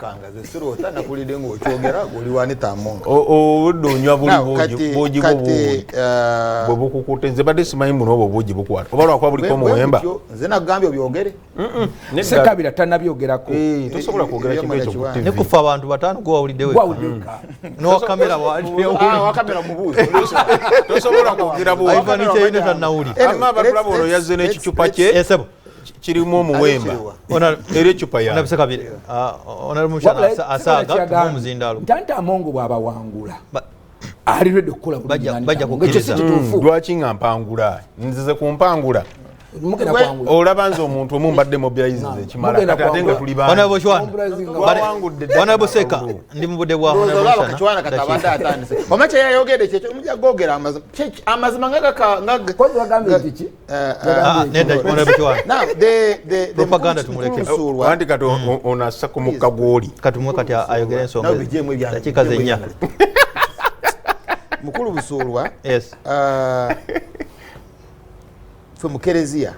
wakanga ze sirota nakulide ngo kyogera goli wanita monga odonywa boji bobo kukutenze bade simanyi muno boji bukwata obalwa kwa buli ko muwemba nze nagambye byogere sekabira tanabyogerako tosobola kwogera kimwe ekyo ne kufa abantu batano go wawulidewe no kamera wa kamera mubuzo tosobola kwogera bo Ivan Chaine tanawuli amma batulabo yazze n'ekicupa kye esebo kirimu omuwemba ona ere chupa ya nabiseka bire ona Rwomushana asaga muzindalo ntanta mongo bwaba wangula ali redo kola bajja kukiriza lwaki nga mpangula nzize kumpangula olabanza omuntu omumbadde mobilize ekimala kati ate nga tuli ona boshwana ona boseka ndi mubudde bwa ona Rwomushana kachwana katabanda atanise omache yayogede kyecho omujja gogera amazima ngaga kwa bagambe iki nenda ona boshwana now the propaganda tumuleke wandi kato ona sakumuka gwoli katumwe kati ayogere ensonga dakika zenya mukulu busulwa yes from Kerezia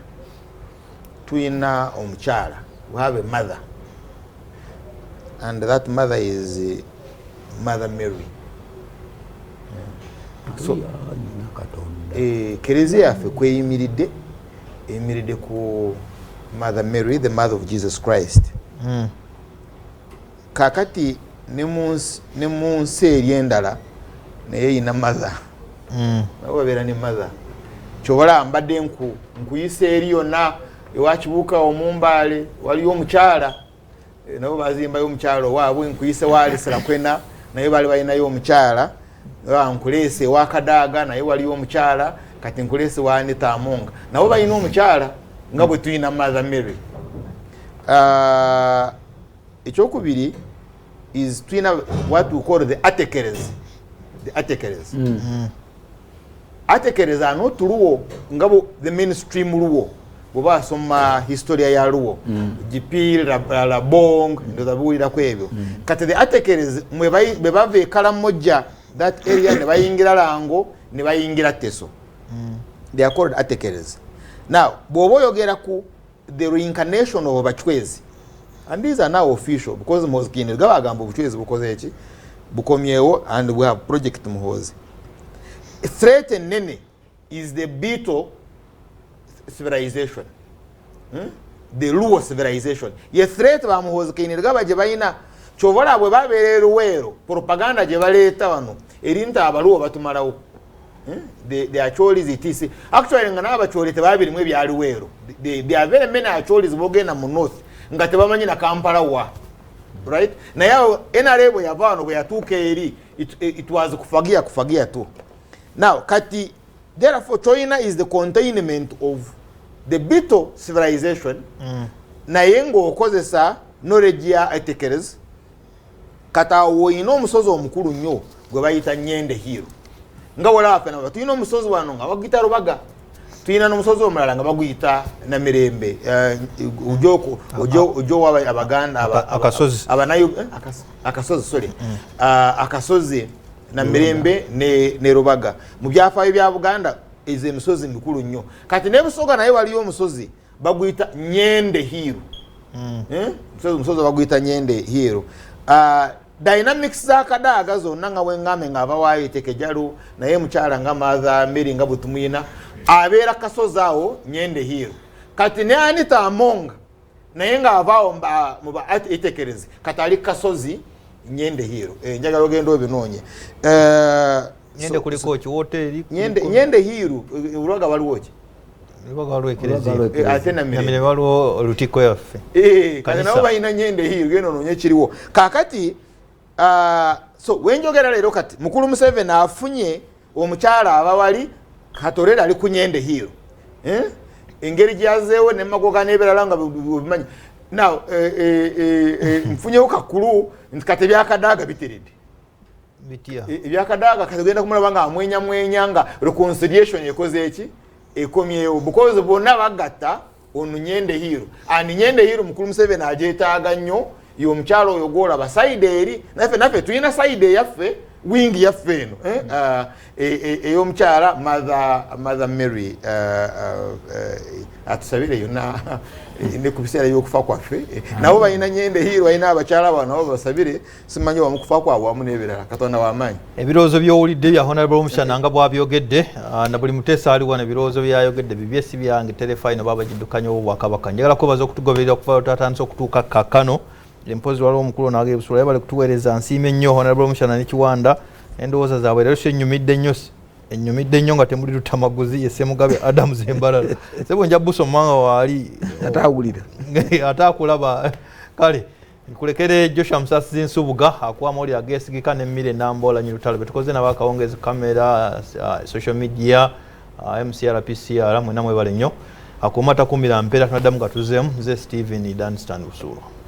tuina omukyala we have a mother and that mother is Mother Mary so Kerezia fe kweyimiridde emiridde ku Mother Mary the mother of Jesus Christ kakati ne munsi eri endala naye ina mother babeera ne mother chobola mbadde nkuyise eri yonna ewakibuuka omumbaale waliyo omukyala nabo bazimbayo omukyala waabwe nkuyise waalisira kwena naye bali balinayo omukyala nkuleese ewa Kadaga naye waliyo omukyala kati nkuleese wa Anita Amonga nabo balina omukyala nga bwe tulina Mother Mary. Ekyokubiri is tulina what we call the atekeres. The atekeres. Atekeres are not Luo, ngabo the mainstream Luo. Boba soma historia ya Luo. Jipil, Labong, ndozabulira kwebyo. Kati the atekeres bebave kala moja that area ne bayingira lango ne bayingira teso. They are called atekeres. Now, bobo yogera ku the reincarnation of Bachwezi. And these are now official because Mozgini gabagambo Bachwezi bukoze eki bukomyewo and we have project Muhozi. Threat and nene is the Beetle civilization. The Luo civilization. Ye threat ba Muhozi kini gaba je bayina chovola bwe babere Luwero propaganda je baleta wano erinta abaluo batumalawo. They are cholis it is actually ngana abacholi tebabiri mwe bya Luwero. They are very many cholis bogena mu north ngate bamanyi na Kampala wa. Right? Na yao NRA ya vano bwe yatuke eri it was kufagia tu. Now, Kati, therefore, China is the containment of the Beetle civilization. Na yengo kozesa knowledge ya atekeres. Kata woino musozo omukulu nnyo gwe bayita Nyende Hero. Nga wala afena tuyina omusozi wano nga bagita Rubaga. Tuyina n'omusozi omulala nga baguyita Namirembe. Ojo waba Abaganda akasozi abanayo akasozi sorry. Akasozi na mirembe ne Rubaga mu byafaayo bya Buganda ize emisozi mikulu nnyo kati ne Busoga naye waliyo omusozi baguyita Nyende Hero musozi baguyita Nyende Hero dynamics za Kadaga zonna nga wengame nga abawayo tekejalu naye mukyala nga Mother Mary nga butumuyina abeera kasozi awo Nyende Hero kati ne Anita Amonga naye nga avaawo mu ba etekerezi kati ali kasozi Nyende Hero njagala ogendo binonye Nyende kuliko ki hoteli Nyende Hero urubaga waliwoki urubaga walwekerezi atena mire waliwo lutiko yaffe kana nabo bayina Nyende Hero geno nonye kiriwo kakati so wenjogera lero kati mukulu Museveni afunye omukyala abawali katorera ali ku Nyende Hero engeri gyazeewo ne magoga n'ebirala nga bimanyi. Now, mfunyewo kakulu kati Ebya Kadaga biteredde. Bitia. Ebya Kadaga kagenda kumulaba nga amwenya nga reconciliation ekoze eki ekomyewo because bonna bagatta ono Nyende Hero. Ani Nyende Hero mukulu Museveni ajeetaaga nnyo y'omukyalo oyo gw'olaba side eri naffe tuyina side yaffe wing yaffe eno ey'omukyala mother Mary atusabire yonna ne ku biseera by'okufa kwaffe nabo balina nyende hiiro balina abakyala bano nabo basabire simanyi wamu kufa kwabwe wamu n'ebirala Katonda w'amaanyi. Ebirowoozo by'owulidde bya Honorable Rwomushana nga bw'abyogedde na buli muteesa ali wano ebirowoozo by'ayogedde bibye si byange terefayino baba giddukanya obwakabaka njagala kwebaza okutugoberera okuva tatandise okutuuka kaakano empozi waliwo omukulu naage busula yabale kutuweereza nsiime nnyo Honorable Rwomushana ne Kiwanda endowooza zaabwe rero ennyumidde nnyo nga temuli lutamaguzi ye Ssemugabe Adams Embalala sebo nja buso mwanga waali atawulira atakulaba kale nkulekere Joshua Musasi Nsubuga akuwa moli agesigika n'emmire nambola nyirutalo betukoze nabakawongezi kamera social media MCRPCR mwe namwe bale nnyo akumata kumira mpera tunaddamu gatuzeemu ze Steven Danstan Busulu.